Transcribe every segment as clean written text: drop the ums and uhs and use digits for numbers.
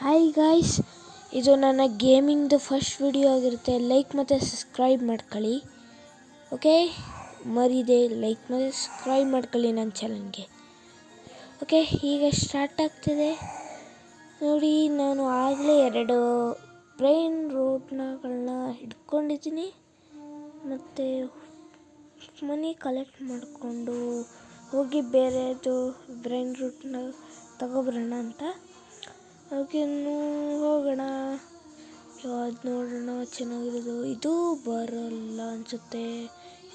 Hi guys, ಇದು ನನ್ನ ಗೇಮಿಂಗ್ದು first video ಆಗಿರುತ್ತೆ. ಲೈಕ್ ಮತ್ತು ಸಬ್ಸ್ಕ್ರೈಬ್ ಮಾಡ್ಕೊಳ್ಳಿ. ಓಕೆ, ಮರಿದೆ ಲೈಕ್ ಮತ್ತು ಸಬ್ಸ್ಕ್ರೈಬ್ ಮಾಡ್ಕೊಳ್ಳಿ ನನ್ನ ಚಾನಲ್ಗೆ. ಓಕೆ, ಈಗ ಸ್ಟಾರ್ಟ್ ಆಗ್ತಿದೆ ನೋಡಿ. ನಾನು ಆಗಲೇ 2 ಬ್ರೈನ್ ರೂಟ್ಗಳನ್ನ ಹಿಡ್ಕೊಂಡಿದ್ದೀನಿ ಮತ್ತು ಮನಿ ಕಲೆಕ್ಟ್ ಮಾಡಿಕೊಂಡು ಹೋಗಿ ಬೇರೆದು ಬ್ರೈನ್ ರೂಟ್ನ ತಗೊಬರೋಣ ಅಂತ. ಹಾಗೇನು ಹೋಗೋಣ, ಯಾವ್ದು ನೋಡೋಣ ಚೆನ್ನಾಗಿರೋದು. ಇದು ಬರಲ್ಲ ಅನಿಸುತ್ತೆ,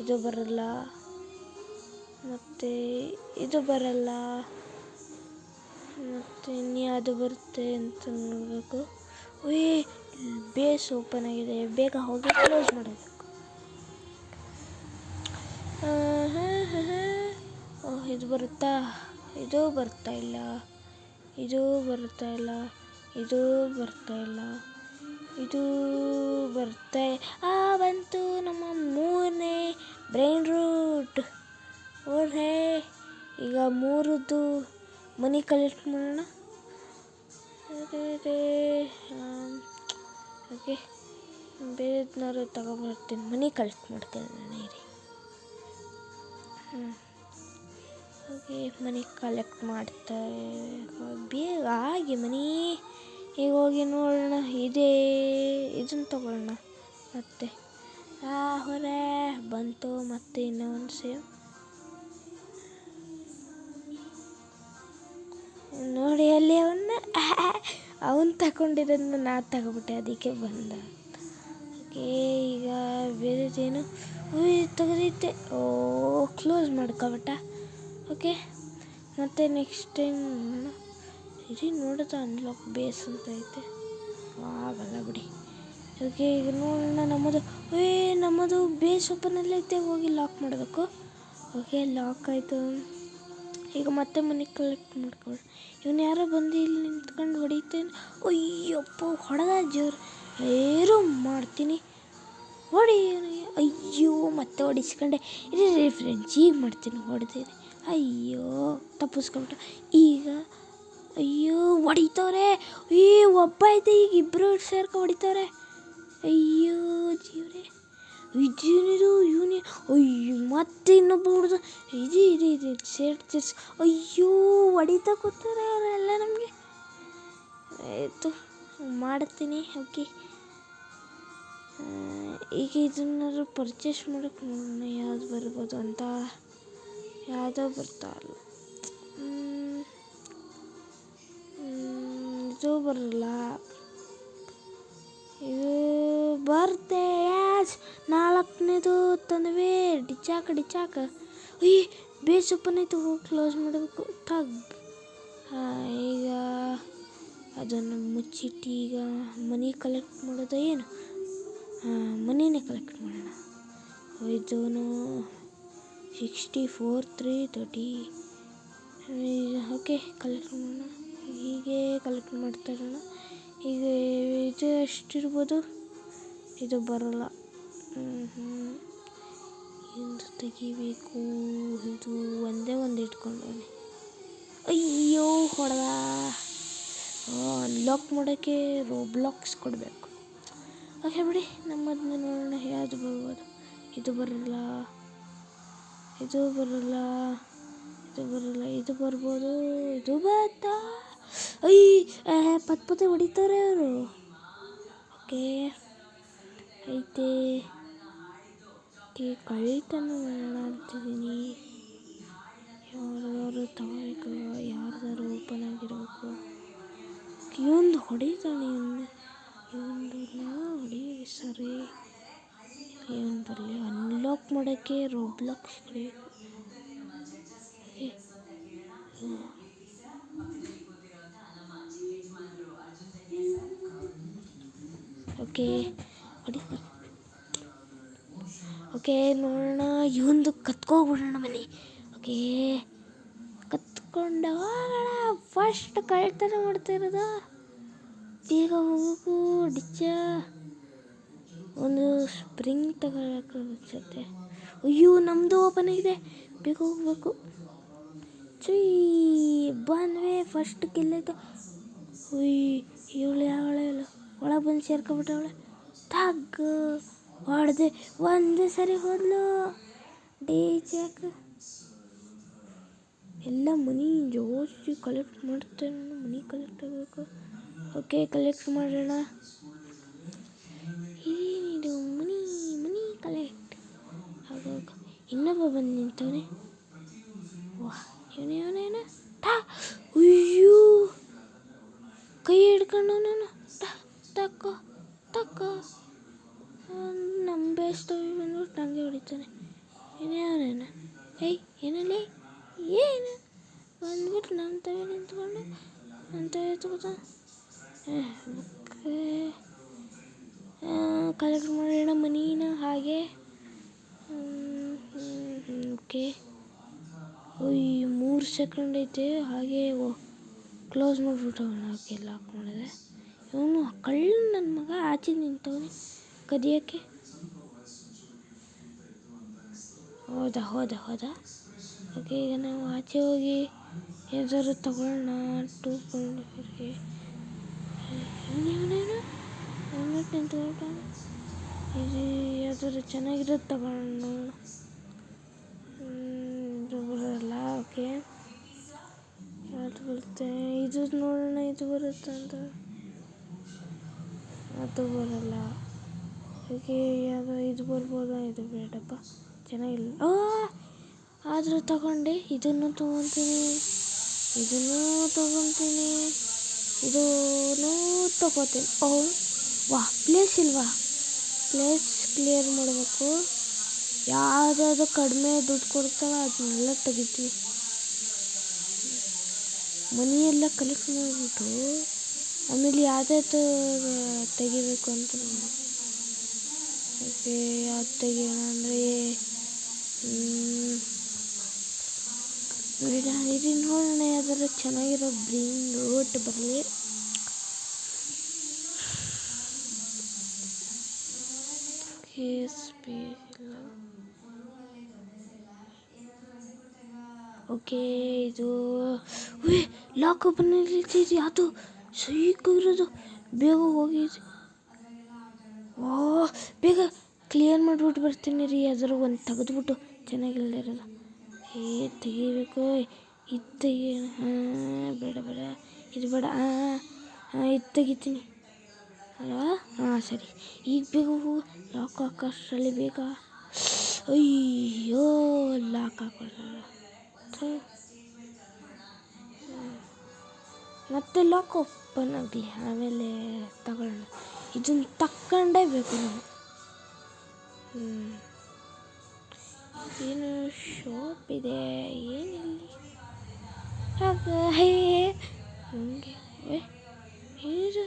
ಇದು ಬರಲ್ಲ, ಮತ್ತು ಇದು ಬರಲ್ಲ, ಮತ್ತು ಇನ್ಯಾವುದು ಬರುತ್ತೆ ಅಂತ ನೋಡಬೇಕು. ಬೇಸ್ ಓಪನ್ ಆಗಿದೆ, ಬೇಗ ಹೋಗಿ ಕ್ಲೋಸ್ ಮಾಡಬೇಕು. ಇದು ಬರುತ್ತಾ? ಇದು ಬರ್ತಾ ಇಲ್ಲ, ಇದು ಬರ್ತಾ ಇಲ್ಲ, ಇದು ಬರ್ತಾ ಇಲ್ಲ, ಇದು ಬಂತು ನಮ್ಮ 3ನೇ ಬ್ರೈನ್ ರೂಟ್. ಓಹೇ, ಈಗ 3ದು ಮನಿ ಕಲೆಕ್ಟ್ ಮಾಡೋಣ. ಓಕೆ, ಬೇರೆದ್ನಾರು ತಗೊಬರ್ತೀನಿ. ಮನಿ ಕಲೆಕ್ಟ್ ಮಾಡ್ತೀನಿ ರೀ. ಓಕೆ, ಮನಿ ಕಲೆಕ್ಟ್ ಮಾಡ್ತಾ ಬೇಗ ಆಗಿ ಮನಿ. ಈಗ ಹೋಗಿ ನೋಡೋಣ, ಇದನ್ನು ತಗೊಳ್ಳೋಣ. ಮತ್ತೆ ಹೊರೆ ಬಂತು, ಮತ್ತೆ ಇನ್ನೊಂದು ಸೇವ್ ನೋಡಿ. ಅಲ್ಲಿ ಅವನು ತಗೊಂಡಿರೋದನ್ನ ನಾ ತಗೊಬಿಟ್ಟೆ, ಅದಕ್ಕೆ ಬಂದ. ಓಕೆ, ಈಗ ಬೇರೆದೇನು ತೆಗೆದೈತೆ. ಕ್ಲೋಸ್ ಮಾಡ್ಕೊಬಿಟ್ಟ. ಓಕೆ, ಮತ್ತು ನೆಕ್ಸ್ಟ್ ಟೈಮ್ ಇದು ನೋಡೋದು ಅನ್ಲಾಕ್ ಬೇಸ್ ಅಂತ ಐತೆ, ಆಗಲ್ಲ ಬಿಡಿ. ಓಕೆ, ಈಗ ನೋಡೋಣ. ನಮ್ಮದು ಬೇಸ್ ಓಪನಲ್ಲಿ ಐತೆ, ಹೋಗಿ ಲಾಕ್ ಮಾಡಬೇಕು. ಓಕೆ, ಲಾಕ್ ಆಯಿತು. ಈಗ ಮತ್ತೆ ಮನೆ ಕಲೆಕ್ಟ್ ಮಾಡ್ಕೊಳ್ಳಿ. ಇವನು ಯಾರೋ ಬಂದು ಇಲ್ಲಿ ನಿಂತ್ಕೊಂಡು ಹೊಡಿತೇನೆ. ಅಯ್ಯಪ್ಪ, ಹೊಡೆದ ಜೋರು ಏರು ಮಾಡ್ತೀನಿ. ಹೊಡಿ, ಅಯ್ಯೋ ಮತ್ತೆ ಹೊಡಿಸ್ಕೊಂಡೆ. ಇರಿ ಫ್ರೆಂಡ್ಸ್, ಈಗ ಮಾಡ್ತೀನಿ. ಹೊಡೆದೇನೆ, ಅಯ್ಯೋ ತಪ್ಪಿಸ್ಕೊಬಿಟ್ಟು. ಈಗ ಅಯ್ಯೋ ಹೊಡಿತವ್ರೆ. ಒಬ್ಬ ಐತೆ, ಈಗ ಇಬ್ಬರು ಸೇರ್ಕೊ ಹೊಡಿತವ್ರೆ. ಅಯ್ಯೋ ಜೀವ್ರೆ, ಇದೇನಿದು ಇವನೇ. ಅಯ್ಯೋ ಮತ್ತೆ ಇನ್ನೊಬ್ಬ ಹೊಡೆದು. ಇದು ಸೇರ್ಸ್. ಅಯ್ಯೋ ಹೊಡಿತಾ ಕೂತಾರೆ ಅವರೆಲ್ಲ ನಮಗೆ. ಆಯಿತು, ಮಾಡ್ತೀನಿ. ಓಕೆ, ಈಗ ಇದನ್ನಾದ್ರು ಪರ್ಚೇಸ್ ಮಾಡೋಕ್ಕೆ ನೋಡೋಣ ಯಾವ್ದು ಬರ್ಬೋದು ಅಂತ. ಯಾವುದೋ ಬರ್ತಾ ಇಲ್ಲ. ಇದು ಬರಲ್ಲ, ಇದು ಬರ್ತೆ. 4ನೇದು ತಂದ್ವಿ. ಡಿಚಾಕ ಬೇಸ್ ಓಪನ್ ಆಯ್ತು, ಹೋಗಿ ಕ್ಲೋಸ್ ಮಾಡಬೇಕು. ಈಗ ಅದನ್ನು ಮುಚ್ಚಿಟ್ಟು ಈಗ ಮನಿ ಕಲೆಕ್ಟ್ ಮಾಡೋದು. ಏನು ಮನಿನೇ ಕಲೆಕ್ಟ್ ಮಾಡೋಣ. ಇದೂ 64,330. ಓಕೆ, ಕಲೆಕ್ಟ್ ಮಾಡೋಣ. ಹೀಗೆ ಕಲೆಕ್ಟ್ ಮಾಡ್ತಾ ಇರೋಣ. ಈಗ ಇದು ಎಷ್ಟಿರ್ಬೋದು? ಇದು ಬರೋಲ್ಲ. ಇದು ತೆಗಿಬೇಕು. ಇದು ಒಂದೇ ಒಂದು ಇಟ್ಕೊಂಡವನೆ. ಅಯ್ಯೋ ಹೊಡೆದ. ಅನ್ಲಾಕ್ ಮಾಡೋಕ್ಕೆ ರೋಬ್ಲಾಕ್ಸ್ ಕೊಡಬೇಕು. ಓಕೆ ಬಿಡಿ, ನಮ್ಮದನ್ನ ನೋಡೋಣ ಯಾವುದು ಬರ್ಬೋದು. ಇದು ಬರಲ್ಲ, ಇದು ಬರಲ್ಲ, ಇದು ಬರಲ್ಲ, ಇದು ಬರ್ಬೋದು. ಇದು ಬರ್ತಾ. ಪತ್ತೆ ಹೊಡಿತಾರೆ ಅವರು. ಓಕೆ ಐತೆ. ಕಳ್ತನ ಮಾಡೋಣ ಅಂತಿದ್ದೀನಿ. ಯಾರು ತಗೋಬೇಕಲ್ವ, ಯಾರ್ದಾರು ಓಪನ್ ಆಗಿರಬೇಕು. ಇವೊಂದು ಹೊಡಿತಾನೆ, ಇವೊಂದನ್ನ ಹೊಡಿ. ಸರಿ, ಏನು ಬರಲಿ. ಅನ್ಲಾಕ್ ಮಾಡೋಕ್ಕೆ ರೋಬ್ಲಾಕ್ಸ್ ಬೇಕು. ಓಕೆ ಹೊಡಿ. ಓಕೆ, ನೋಡೋಣ. ಇವೊಂದು ಕತ್ಕೋಗ್ಬಿಡೋಣ ಮನೆ. ಓಕೆ, ಕತ್ಕೊಂಡು ಹೋಗೋಣ. ಫಸ್ಟ್ ಕಳ್ತನ ಮಾಡ್ತಾ ಇರೋದು. ಬೇಗ ಹೋಗಬೇಕು. ಒಂದು ಸ್ಪ್ರಿಂಗ್ ತಗೊಳಕ್ಕೆ ಅನ್ಸುತ್ತೆ. ಅಯ್ಯೋ, ನಮ್ಮದು ಓಪನ್ ಆಗಿದೆ, ಬೇಗ ಹೋಗ್ಬೇಕು. ಬಂದ್ವಿ. ಫಸ್ಟ್ ಕಿಲ್ ಆಯಿತು. ಇವಳು ಯಾವಳೆ ಇಲ್ಲ ಒಳಗೆ ಬಂದು ಸೇರ್ಕೊಬಿಟ್ಟವಳೆ. ತಗ್ಗು ಹೊಡೆದೆ ಒಂದೇ ಸರಿ ಹೋದ್ಲು. ಡೇಚಾಕ ಎಲ್ಲ ಮನಿ ಜಾಸ್ತಿ ಕಲೆಕ್ಟ್ ಮಾಡ್ತೇನೆ. ಮನಿ ಕಲೆಕ್ಟ್ ಆಗಬೇಕು. ಓಕೆ, ಕಲೆಕ್ಟ್ ಮಾಡೋಣ. ಏನಿದು ಮನಿ ಮನಿ ಕಲೆಕ್ಟ್ ಆಗೋಗ ಇನ್ನೊಬ್ಬ ಬಂದು ನಿಂತವನೆ. ವಾಹ್, ಇವನೇನ ಅಯ್ಯೋ ಕೈ ಹಿಡ್ಕೊಂಡು ನಾನು ತಕ್ಕೋ ತಕ್ಕೋ ನಮ್ಮ ಬೇಸ್ತವಿ ಬಂದ್ಬಿಟ್ಟು ನನಗೆ ಹೊಡಿತಾನೆ. ಇನ್ನೇನೇನ ಏಯ್ ಏನಲ್ಲಿ ಏನು ಬಂದ್ಬಿಟ್ಟು ನಮ್ಮ ತವೆ ನಿಂತ್ಕೊಂಡು ನನ್ನ ತವೆ ಎತ್ಕೋತ ಕಲೆಕ್ಟ್ ಮಾಡೋಣ ಮನೀನ ಹಾಗೆ. ಓಕೆ, ಅಯ್ಯೋ 3 ಸೆಕೆಂಡ್ ಐತೆ ಹಾಗೆ ಕ್ಲೋಸ್ ಮಾಡಿಬಿಟ್ಟವನ. ಓಕೆ, ಲಾಕ್ ಮಾಡಿದೆ. ಇವನು ಕಳ್ಳ ನನ್ನ ಮಗ ಆಚೆ ನಿಂತವನೆ ಕದಿಯೋಕ್ಕೆ. ಹೋದ. ಓಕೆ, ಈಗ ನಾವು ಆಚೆ ಹೋಗಿ ಯಾವ್ದಾದ್ರು ತಗೊಳ್ಳೋಣ. 2.5 ಇವನೇನು ನಿಂತ್ಕೊಳ್ತ. ಇದು ಯಾವ್ದಾದ್ರು ಚೆನ್ನಾಗಿರೋದು ತಗೊಳ್ಳೋಣ. ಇದು ಬರೋಲ್ಲ. ಓಕೆ, ಯಾವುದು ಬರುತ್ತೆ? ಇದು ನೋಡೋಣ, ಇದು ಬರುತ್ತೆ ಅಂತ. ಅದು ಬರಲ್ಲ. ಓಕೆ, ಯಾವುದು ಇದು ಬರ್ಬೋದಾ? ಇದು ಬೇಡಪ್ಪ, ಚೆನ್ನಾಗಿಲ್ಲ. ಆದರೂ ತಗೊಂಡೆ. ಇದನ್ನು ತೊಗೊತೀನಿ, ಇದನ್ನೂ ತೊಗೊತೀನಿ, ಇದೂ ತೊಗೋತೀನಿ. ವಾಹ್, ಪ್ಲೇಸ್ ಇಲ್ವಾ? ಪ್ಲೇಸ್ ಕ್ಲಿಯರ್ ಮಾಡಬೇಕು. ಯಾವುದಾದ್ರು ಕಡಿಮೆ ದುಡ್ಡು ಕೊಡ್ತಾವ ಅದನ್ನೆಲ್ಲ ತೆಗಿತೀವಿ. ಮನಿಯೆಲ್ಲ ಕಲೆಕ್ಟ್ ಮಾಡಿಬಿಟ್ಟು ಆಮೇಲೆ ಯಾವುದಾದ್ರು ತೆಗಿಬೇಕು ಅಂತ ನಾನು. ಓಕೆ, ಯಾವ್ದು ತೆಗಿಯೋಣ ಅಂದರೆ ಇದು ನೋಡೋಣ. ಯಾವ್ದಾದ್ರು ಚೆನ್ನಾಗಿರೋ ಬ್ರೀನ್ ರೋಟ್ ಬರಲಿ. ಓಕೆ, ಇದು ಲಾಕ್ ಓಪನ್ ಇರ್ತಿದ್ದು ಯಾವುದು ಸೈಕಾಗಿರೋದು. ಬೇಗ ಹೋಗಿ ಬೇಗ ಕ್ಲಿಯರ್ ಮಾಡಿಬಿಟ್ಟು ಬರ್ತೀನಿ ರೀ. ಯಾವ್ದಾದ್ರು ಒಂದು ತೆಗೆದ್ಬಿಟ್ಟು ಚೆನ್ನಾಗಿಲ್ಲದೆ ಇರೋದು ತೆಗಿಬೇಕು. ಇದು ತೆಗಿಯೋಣ. ಬೇಡ ಇದು ಬೇಡ. ಇದು ತೆಗಿತೀನಿ ಅಲ್ವಾ? ಸರಿ, ಈಗ ಬೇಗ ಹೋಗು. ಲಾಕ್ ಹಾಕೋಷ್ಟರಲ್ಲಿ ಬೇಗ. ಅಯ್ಯೋ, ಲಾಕ್ ಹಾಕೋಲ್ಲ. ಮತ್ತೆ ಲಾಕ್ ಓಪನ್ ಆಗಲಿ, ಆಮೇಲೆ ತಗೊಳ್ಳೋಣ. ಇದನ್ನು ತಕ್ಕಂಡೇ ಬೇಕು ನಾವು. ಏನು ಶಾಪ್ ಇದೆ ಏನಿಲ್ಲಿ? ಹಂಗೆ ಇದು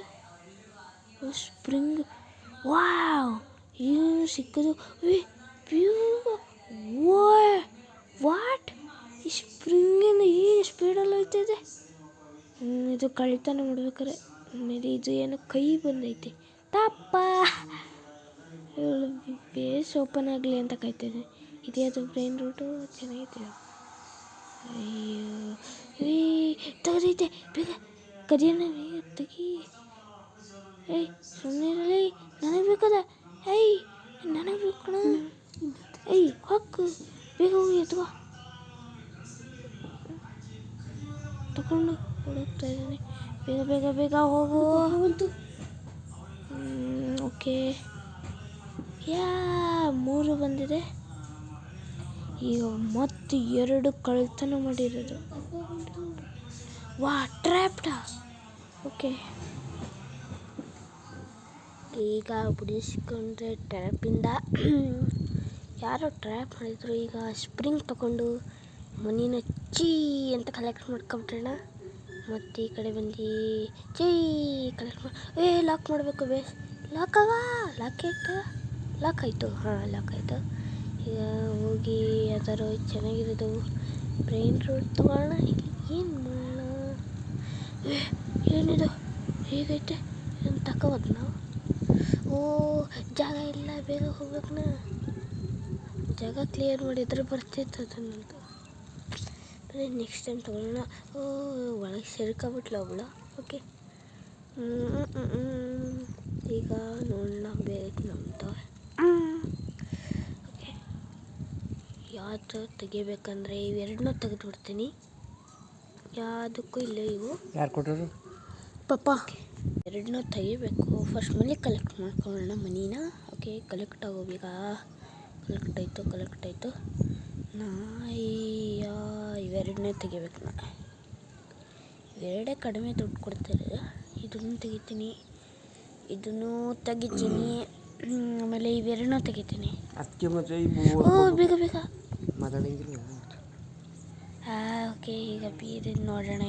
ಸ್ಪ್ರಿಂಗ್. ವಾವ್, ಏನು ಸಿಕ್ಕದು? ವಾಟ್, ಈ ಸ್ಪ್ರಿಂಗಿಂದ ಏನು ಸ್ಪೀಡಲ್ಲಿ ಹೋಗ್ತಿದೆ. ಇದು ಕಳ್ತನ ಮಾಡ್ಬೇಕಾರೆ. ಆಮೇಲೆ ಇದು ಏನೋ ಕೈ ಬಂದೈತೆ. ತಪ್ಪ, ಬೇಸ್ ಓಪನ್ ಆಗಲಿ ಅಂತ ಕಾಯ್ತಿದ್ದೆ. ಇದ್ಯಾವುದು ಬ್ರೈನ್ ರೂಟು ಚೆನ್ನಾಗಿದೆ. ಅಯ್ಯೋ, ತೆಗೆದೈತೆ. ಬೇಗ ಕದಿಯೋಣ, ಬೇಗ ತೆಗಿ. ಸುಮ್ಮನೆ ಇರಲಿ, ನನಗೆ ಬೇಕದ. ನನಗೆ ಬೇಕಣ. ಹಾಕು, ಬೇಗ ಹೋಗಿ ಎತ್ಕೋ. ತಗೊಂಡು ಹುಡುಕ್ತಾ ಇದ್ದೀನಿ. ಬೇಗ ಹೋಗು. ಓಕೆ, 3 ಬಂದಿದೆ. ಈಗ ಮತ್ತೆ 2 ಕಳ್ತನ ಮಾಡಿರೋದು. ಟ್ರ್ಯಾಪ್ಡಾ. ಓಕೆ, ಈಗ ಬಿಡಿಸ್ಕೊಂಡ್ರೆ ಟ್ರ್ಯಾಪಿಂದ. ಯಾರೋ ಟ್ರ್ಯಾಪ್ ಮಾಡಿದ್ರು. ಈಗ ಸ್ಪ್ರಿಂಗ್ ತಗೊಂಡು ಮನಿನ ಅಂತ ಕಲೆಕ್ಟ್ ಮಾಡ್ಕೊಂಬಿಟ್ರೋಣ. ಮತ್ತು ಈ ಕಡೆ ಬಂದು ಕಲೆಕ್ಟ್ ಮಾಡಿ ಲಾಕ್ ಮಾಡಬೇಕು. ಬೇಸ್ ಲಾಕ್ ಆಯಿತು. ಲಾಕ್ ಆಯಿತು. ಈಗ ಹೋಗಿ ಯಾವ್ದಾರು ಚೆನ್ನಾಗಿರೋದು ಬ್ರೈನ್ ರೂಟ್ ತಗೊಳ್ಳೋಣ. ಏನು ಮಾಡೋಣ? ಏನಿದು ಹೇಗೈತೆ? ಇದನ್ನು ತಗೋಬೋದು ನಾವು. ಜಾಗ ಇಲ್ಲ, ಬೇಗ ಹೋಗ್ಬೇಕು. ಜಾಗ ಕ್ಲಿಯರ್ ಮಾಡಿದ್ರೆ ಬರ್ತಿತ್ತು ಅದನ್ನಂತ. ನೆಕ್ಸ್ಟ್ ಟೈಮ್ ತಗೊಳ್ಳೋಣ. ಒಳಗೆ ಸೇರ್ಕೊಬಿಟ್ಲ ಅವಳು. ಓಕೆ, ಈಗ ನೋಡೋಣ ಬೇಕು ನಮ್ಮದು. ಓಕೆ, ಯಾವುದು ತೆಗಿಬೇಕಂದ್ರೆ ಇವೆರಡನ್ನೂ ತೆಗೆದುಬಿಡ್ತೀನಿ. ಯಾವುದಕ್ಕೂ ಇಲ್ಲ ಇವು. ಯಾರು ಕೊಟ್ಟರು ಪಪ್ಪ? ಎರಡನ್ನೂ ತೆಗಿಬೇಕು. ಫಸ್ಟ್ ಮನಿ ಕಲೆಕ್ಟ್ ಮಾಡ್ಕೊಳ್ಳೋಣ ಮನಿನ. ಓಕೆ, ಕಲೆಕ್ಟ್ ಆಗೋಬೇಕ. ಕಲೆಕ್ಟ್ ಆಯಿತು. ಇವೆರಡನ್ನೇ ತೆಗಿಬೇಕು. ಇವೆರಡೇ ಕಡಿಮೆ ದುಡ್ಡು ಕೊಡ್ತಾರೆ. ಇದನ್ನು ತೆಗಿತೀನಿ, ಇದನ್ನು ತೆಗಿತೀನಿ, ಆಮೇಲೆ ಇವೆರಡನ್ನೂ ತೆಗಿತೀನಿ. ಬೇಗ ಮಾತಾಡಂಗಿಲ್ಲ. ಓಕೆ, ಈಗ ಬೇರೆ ನೋಡೋಣ.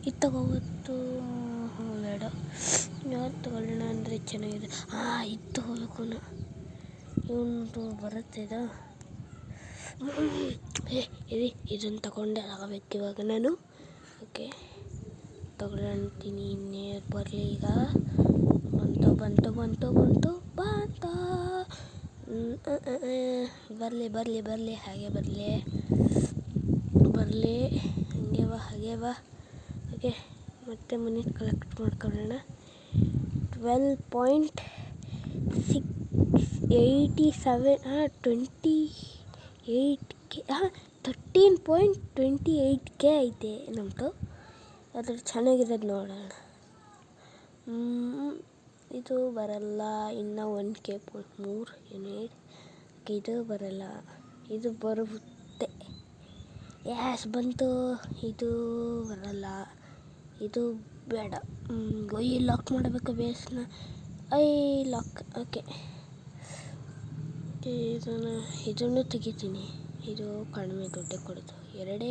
ಇದು ತಗೋವತ್ತು ಬೇಡ. ಯಾವ್ದು ತಗೊಳ್ಳೋಣ ಅಂದರೆ ಚೆನ್ನಾಗಿದೆ. ಇದು ತಗೋಬೇಕು. ಇವನು ಬರುತ್ತೆ ಇದು. ಇದನ್ನು ತಗೊಂಡೆ ಆಗಬೇಕು ಇವಾಗ ನಾನು. ಓಕೆ, ತಗೊಳ್ತೀನಿ. ಇನ್ನೇನು ಬರಲಿ ಈಗ. ಬಂತು. ಬರಲಿ ಹಾಗೆ ಬರಲಿ ಹಾಗೆ ಬಾ. ಓಕೆ, ಮತ್ತೆ ಮನಿ ಕಲೆಕ್ಟ್ ಮಾಡ್ಕೊಳ್ಳೋಣ. 12.87 28K 13.28K ಐತೆ ನಮ್ಮದು. ಅದ್ರ ಚೆನ್ನಾಗಿರೋದು ನೋಡೋಣ. ಇದು ಬರಲ್ಲ. ಇನ್ನು 1K.3 ಯೂನಿಟ್. ಇದು ಬರಲ್ಲ. ಇದು ಬರುತ್ತೆ. ಬಂತು. ಇದು ಬರಲ್ಲ. ಇದು ಬೇಡ. ಲಾಕ್ ಮಾಡಬೇಕು ಬೇಸ್ನ. ಲಾಕ್. ಓಕೆ, ಇದನ್ನು ತೆಗಿತೀನಿ. ಇದು ಕಡಿಮೆ ದುಡ್ಡು ಕೊಡೋದು. ಎರಡು.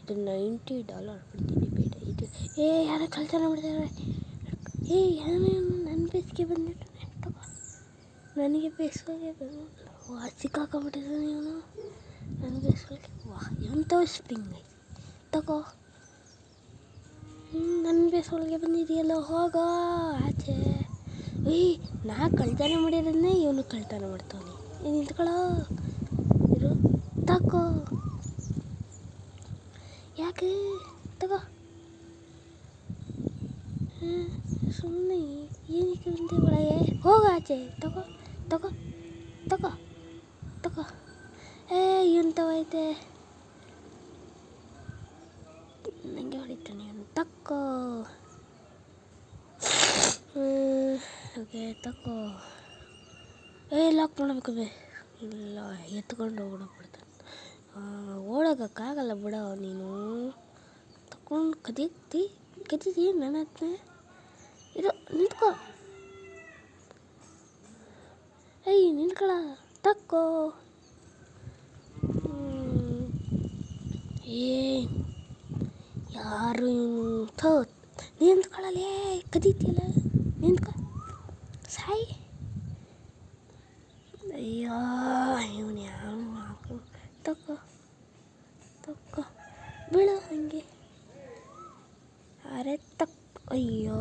ಇದು $90 ಕೊಡ್ತೀನಿ. ಬೇಡ ಇದು. ಯಾರೋ ಕಳ್ತನ ಮಾಡಿದ್ದಾರೆ. ನನ್ನ ಬೇಸಿಗೆ ಬಂದಿದ್ದಾನೆ. ತಗೋ, ನನಗೆ ಬೇಸಿಗೆ ಸಿಕ್ಕಾಕೊಂಡ್ಬಿಟ್ಟಿದ್ದಾನೆ ಇವನು. ನನ್ನ ಬೇಸಿಗೆ ಎಂಥ ಸ್ಪ್ರಿಂಗ್ ಐತೆ. ತಗೋ, ನನ್ನ ಬೇಸೊಳಗೆ ಬಂದಿದೆಯಲ್ಲ, ಹೋಗ ಆಚೆ. ನಾ ಕಳ್ತನ ಮಾಡಿರೋದನ್ನೇ ಇವನು ಕಳ್ತನ ಮಾಡ್ತಾನೆ. ನಿಂತ್ಕೊಳ್ಳೋ. ಇರು, ತಗೋ. ಯಾಕೆ? ತಗೋ. ಸುಮ್ಮನೆ ಏನಕ್ಕೆ ಬಂದೆ ಒಳಗೆ? ಹೋಗ ಆಚೆ. ತಗೋ. ಎಂಥವೈತೆ ನನಗೆ ಹೊಡಿತಾನೆ ಅವನು. ತಕ್ಕೋ. ಓಕೆ, ತಕ್ಕೋ. ಲಾಕ್ ಮಾಡಬೇಕು ಇಲ್ಲ, ಎತ್ಕೊಂಡು ಓಡೋಗ್ಬಿಡ್ತಾನೆ. ಓಡೋಗೋಕ್ಕಾಗಲ್ಲ ಬಿಡೋ ನೀನು. ತಗೊಂಡು ಕದೀತಿ ನನ್ನ ಹತ್ರ. ಇದು ನಿಂತ್ಕೋ. ನಿಂತ್ಕೊಳ. ತಕ್ಕೋ. ಯಾರು ಇವನು? ನಿಂತ್ಕೊಳ್ಳಲೇ, ಕದೀತಿಯಲ್ಲ. ನಿಂತ್ಕೊ. ಸಾಯಿ. ಅಯ್ಯೋ, ಇವನು ಯಾವ ಹಾಕು. ತಕ್ಕೋ. ಬೀಳು ಹಂಗೆ. ಅರೆ ಅಯ್ಯೋ,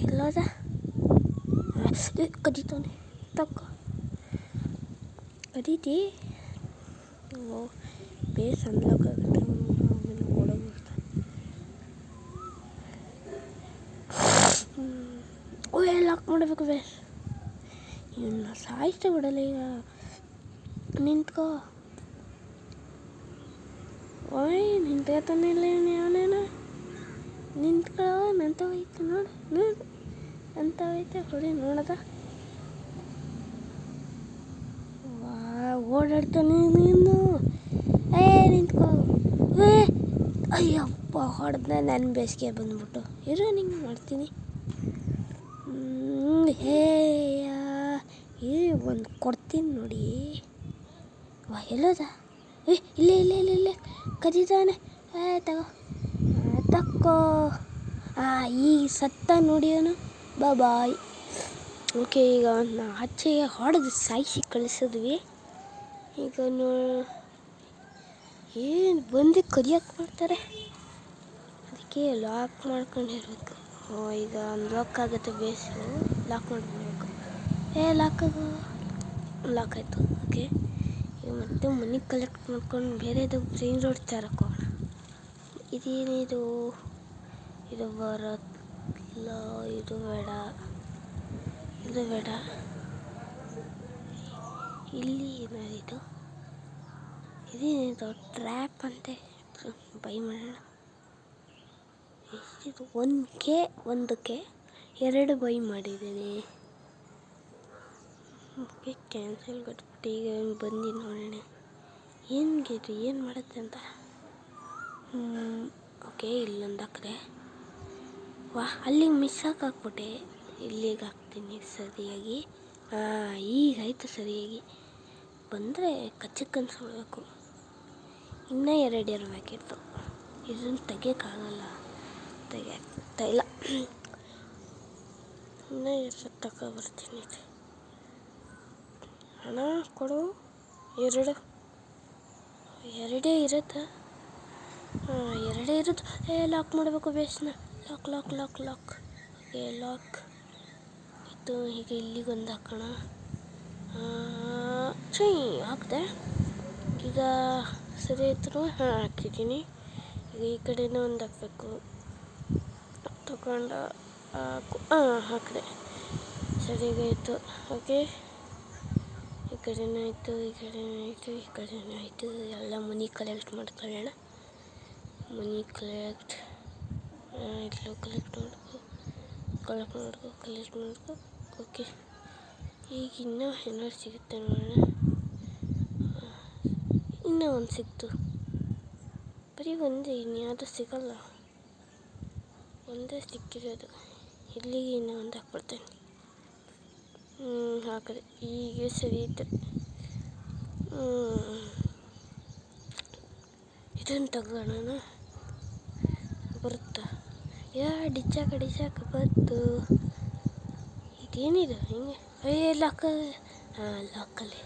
ಇಲ್ಲದ ಕದೀತಾನೆ. ತಕ್ಕೋ. ಕದೀತಿ. ಬೇಸ್ ಅನ್ಲಾಕ್ ಆಗುತ್ತೆ. ಆಮೇಲೆ ಓಡೋಗ್ಬಿಡ್ತಾನೆ. ಲಾಕ್ ಮಾಡಬೇಕು ಬೇಸ್. ಇವನ್ನ ಸಾಯಿಸ್ತಾ ಬಿಡಲ್ಲ ಈಗ. ನಿಂತ್ಕೋ. ನಿಂತ್ಕೊತಾನೆ ಇಲ್ಲ ಅವನೇನ. ನಿಂತ್ಕೋ. ನಂತವೈತೆ ನೋಡು. ಅಂತವೈತೆ ಹೊಡಿ ನೋಡದ. ಓಡಾಡ್ತಾನೆ ನೀನು. ನಿಂತ್ಕೋ. ಅಯ್ಯಪ್ಪ, ಹೊಡೆದ. ನನ್ನ ಬೇಸಿಗೆ ಬಂದ್ಬಿಟ್ಟು. ಇರೋ, ನಿಂಗೆ ಮಾಡ್ತೀನಿ. ಒಂದು ಕೊಡ್ತೀನಿ ನೋಡಿ. ಎಲ್ಲೋದ? ಇಲ್ಲೇ ಕದೀತಾನೆ. ತಕ್ಕೋ. ಈಗ ಸತ್ತ ನೋಡಿ ಅವನು. ಬಾಯ್. ಓಕೆ, ಈಗ ನಾ ಆಚೆಗೆ ಹೊಡೆದು ಸಾಯಿಸಿ ಕಳಿಸಿದ್ವಿ. ಈಗ ಏನು ಬಂದು ಕದಿಯಕ್ಕೆ ಮಾಡ್ತಾರೆ. ಅದಕ್ಕೆ ಲಾಕ್ ಮಾಡ್ಕೊಂಡಿರ್ಬೇಕು. ಈಗ ಅನ್ಲಾಕ್ ಆಗುತ್ತೆ ಬೇಸು. ಲಾಕ್ ಮಾಡ್ಕೊಳ್ಬೇಕು. ಲಾಕ್ ಆಯಿತು. ಓಕೆ, ಈಗ ಮತ್ತೆ ಮನಿ ಕಲೆಕ್ಟ್ ಮಾಡ್ಕೊಂಡು ಬೇರೆದು ಟ್ರೈನ್ ರೋಡ್ ತರಕ್ಕೆ ಹೋಗೋಣ. ಇದೇನಿದು? ಇದು ಬರಲ್ಲ, ಇದು ಬೇಡ, ಇದು ಬೇಡ. ಇಲ್ಲಿ ಏನಾದಿದು? ಇದೇನಿದು? ಟ್ರ್ಯಾಪ್ ಅಂತೆ. ಬೈ ಮಾಡೋಣ. ಎಷ್ಟಿದು? 1K 2 ಬೈ ಮಾಡಿದ್ದೀನಿ. ಓಕೆ, ಕ್ಯಾನ್ಸಲ್ ಕೊಟ್ಬಿಟ್ಟು ಈಗ ಬಂದು ನೋಡೋಣ ಏನಿದು, ಏನು ಮಾಡುತ್ತೆ ಅಂತ. ಓಕೆ, ಇಲ್ಲೊಂದು ಹಾಕಿದೆ. ಅಲ್ಲಿಗೆ ಮಿಸ್ ಹಾಕ್ಬಿಟ್ಟೆ. ಇಲ್ಲಿಗೆ ಹಾಕ್ತೀನಿ ಸರಿಯಾಗಿ. ಈಗಾಯಿತು ಸರಿಯಾಗಿ. ಬಂದರೆ ಕಚ್ಚಕ್ಕೆ ಅನ್ಸ್ಕೊಳ್ಬೇಕು. ಇನ್ನೂ 2 ಇರಬೇಕಿತ್ತು. ಇದನ್ನು ತೆಗಿಯೋಕ್ಕಾಗಲ್ಲ, ತೆಗಿಯೋಕ್ಕಾಗ್ತಾ ಇಲ್ಲ. ಇನ್ನೂ 2 ತಗೊಬರ್ತೀನಿ. ಹಣ ಕೊಡು. 2 ಇರುತ್ತೆ. 2 ಇರುತ್ತೆ. ಲಾಕ್ ಮಾಡಬೇಕು ಬೇಸ್ನ. ಲಾಕ್. ಓಕೆ, ಲಾಕ್ ಇತ್ತು. ಈಗ ಇಲ್ಲಿಗೊಂದು ಹಾಕೋಣ. ಹಾಕಿದೆ. ಈಗ ಸರಿ ಆಯ್ತು. ಹಾಕಿದ್ದೀನಿ. ಈಗ ಈ ಕಡೆನೂ ಒಂದು ಹಾಕಬೇಕು. ತಗೊಂಡು ಹಾಕಿದೆ. ಸರಿಯಾಗಾಯಿತು. ಓಕೆ, ಈ ಕಡೆನೂ ಆಯಿತು, ಈ ಕಡೆನೂ ಆಯಿತು. ಎಲ್ಲ ಮನಿ ಕಲೆಕ್ಟ್ ಮಾಡ್ಕೊಳ್ಳೋಣ. ಮನಿ ಕಲೆಕ್ಟ್ ಮಾಡ್ಕೊ. ಓಕೆ, ಈಗ ಇನ್ನೂ ಏನಾದ್ರು ಸಿಗುತ್ತೆ ನೋಡೋಣ. ಇನ್ನೂ ಒಂದು ಸಿಕ್ತು. ಬರೀ ಒಂದೇ, ಇನ್ಯಾವುದು ಸಿಗಲ್ಲ. ಒಂದೇ ಸಿಕ್ಕಿರೋದು. ಇಲ್ಲಿಗೆ ಇನ್ನೂ ಒಂದು ಹಾಕ್ಬಿಡ್ತೇನೆ. ಹಾಕಿದೆ. ಈಗ ಸರಿ ಇತ್ತು. ಇದನ್ನು ತಗೊಳ್ಳೋಣ. ಬರುತ್ತಾ? ಡಿಚ್ಚಾಕ ಬಂತು. ಇದೇನಿದು ಹಿಂಗೆ? ಲಾಕಲ್ಲಿ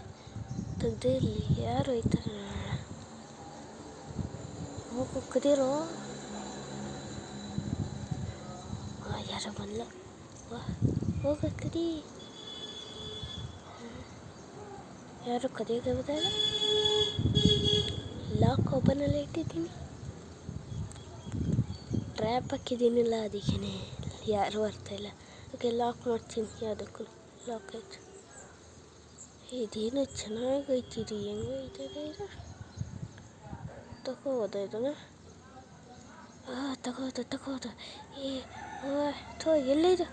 ತೆಗ್ದು. ಇಲ್ಲಿ ಯಾರು ಹೋಯ್ತಾರೆ? ಹೋಗ್ದಿರೋ ಯಾರೋ ಬಂದ್ಲ. ಹೋಗಕ್ಕಡಿ. ಯಾರು ಕದಿಯೋಕೆ ಹೋದಾಗ ಲಾಕ್ ಓಪನಲ್ಲಿ ಇಟ್ಟಿದ್ದೀನಿ. ಟ್ರ್ಯಾಪ್ ಹಾಕಿದ್ದೀನಿಲ್ಲ, ಅದಕ್ಕೇ ಯಾರು ಬರ್ತಾಯಿಲ್ಲ. ಓಕೆ, ಲಾಕ್ ಮಾಡ್ತೀನಿ. ಯಾವುದಕ್ಕೂ ಲಾಕ್ ಆಯ್ತು. ಇದೇನು ಚೆನ್ನಾಗೈತಿರಿ. ಹೆಂಗೈತದೆ ಇದು? ತಗೋಬೋದ ಇದನ್ನು? ತಗೋದು. ಎಲ್ಲಿದು?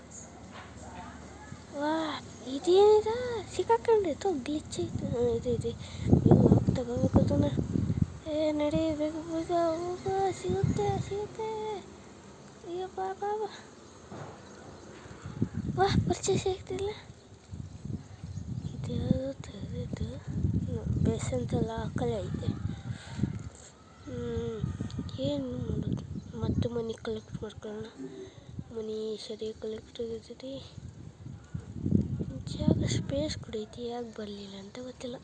ಇದೇನಿದ? ಸಿಕ್ಕಾಕೊಂಡಿತ್ತು. ಗ್ಲಿಚ್ ಐತೆ. ಇದು ತಗೋಬೇಕು ಅದನ್ನು. ನಡಿ, ಬೇಗ ಹೋಗ. ಸಿಗುತ್ತೆ. ಅಯ್ಯಪ್ಪ ಪರ್ಚೇಸ್ ಆಗ್ತಿಲ್ಲ. ಇದು ಬೇಸಂತೆಲ್ಲ ಹಾಕಲೇ ಐತೆ. ಏನು ಮಾಡೋದು? ಮತ್ತೆ ಮನಿ ಕಲೆಕ್ಟ್ ಮಾಡ್ಕೊಳ್ಳೋಣ. ಮನಿ ಸರಿ ಕಲೆಕ್ಟ್ ಆಗಿರ್ತೈತಿ. ಜಾಗ ಸ್ಪೇಸ್ ಕೊಡೈತಿ. ಯಾಕೆ ಬರಲಿಲ್ಲ ಅಂತ ಗೊತ್ತಿಲ್ಲ.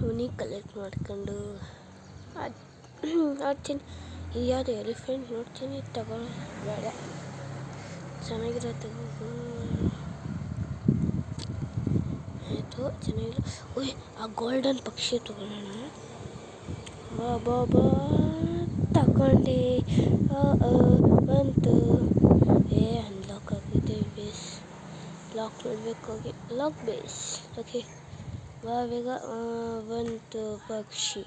ಮನಿ ಕಲೆಕ್ಟ್ ಮಾಡ್ಕೊಂಡು ಆಡ್ತೀನಿ. ಯಾವುದು ಎಲಿಫೆಂಟ್ ನೋಡ್ತೀನಿ. ತಗೊಳ್ಳೋ ಬೇಡ, ಚೆನ್ನಾಗಿರೋ ತಗೋ. ಆಯಿತು, ಚೆನ್ನಾಗಿಲ್ಲ. ಆ ಗೋಲ್ಡನ್ ಪಕ್ಷಿ ತಗೊಳ್ಳೋಣ. ಬಾ ತಗೊಂಡೆ. ಬಂತು. ಅನ್ಲಾಕ್ ಆಗಿದೆ. ಬೇಸ್ ಲಾಕ್ ಮಾಡಬೇಕು. ಹೋಗಿ ಲಾಕ್ ಬೇಸ್. ಓಕೆ, ಬೇಗ ಬಂತು ಪಕ್ಷಿ.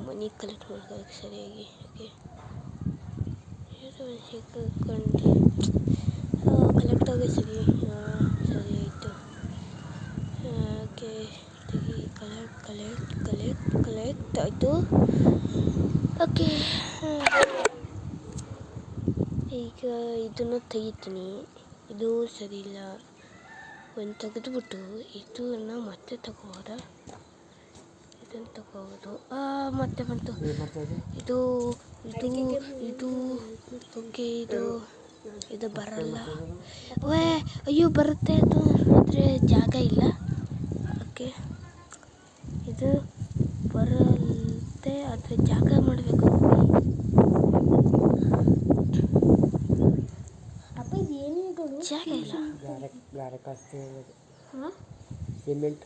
ಮನಿ ಕಲೆಕ್ಟ್ ಮಾಡ್ಕೋಬೇಕು ಸರಿಯಾಗಿ. ಓಕೆ, ಸಿಕ್ಕೊಂಡೆ. ಕಲೆಕ್ಟ್ ಆಗಿ ಸರಿ ಆಯಿತು. ಓಕೆ, ಕಲೆಕ್ಟ್ ಆಯಿತು. ಓಕೆ, ಈಗ ಇದನ್ನು ತೆಗಿತೀನಿ. ಇದು ಸರಿ ಇಲ್ಲ. ಒಂದು ತೆಗೆದುಬಿಟ್ಟು ಇದನ್ನು ಮತ್ತೆ ತಗೋಬೋದಾ? ಇದನ್ನು ತಗೋಬೋದು. ಮತ್ತೆ ಬಂತು. ಇದು ಓಕೆ, ಇದು ಬರಲ್ಲ. ಅಯ್ಯೋ, ಬರುತ್ತೆ ಅದು, ಆದರೆ ಜಾಗ ಇಲ್ಲ. ಓಕೆ, ಇದು ಬರುತ್ತೆ, ಆದರೆ ಜಾಗ ಮಾಡಬೇಕು. ಜಾಗ ಇಲ್ಲ. ಸಿಮೆಂಟ್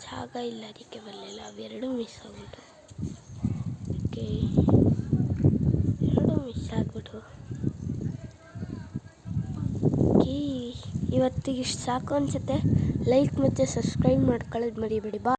ಜಾಗ ಇಲ್ಲ, ಅದಕ್ಕೆ ಬರಲಿಲ್ಲ. ಅವೆರಡು ಮಿಸ್ ಆಗ್ಬಿಟ್ಟು. ಓಕೆ, ಎರಡು ಮಿಸ್ ಆಗ್ಬಿಟ್ಟು. ಓಕೆ, ಇವತ್ತಿಗೆ ಇಷ್ಟು ಸಾಕು ಅನಿಸುತ್ತೆ. ಲೈಕ್ ಮತ್ತು ಸಬ್ಸ್ಕ್ರೈಬ್ ಮಾಡ್ಕೊಳ್ಳೋದು ಮರಿಬೇಡಿ. ಬಾ.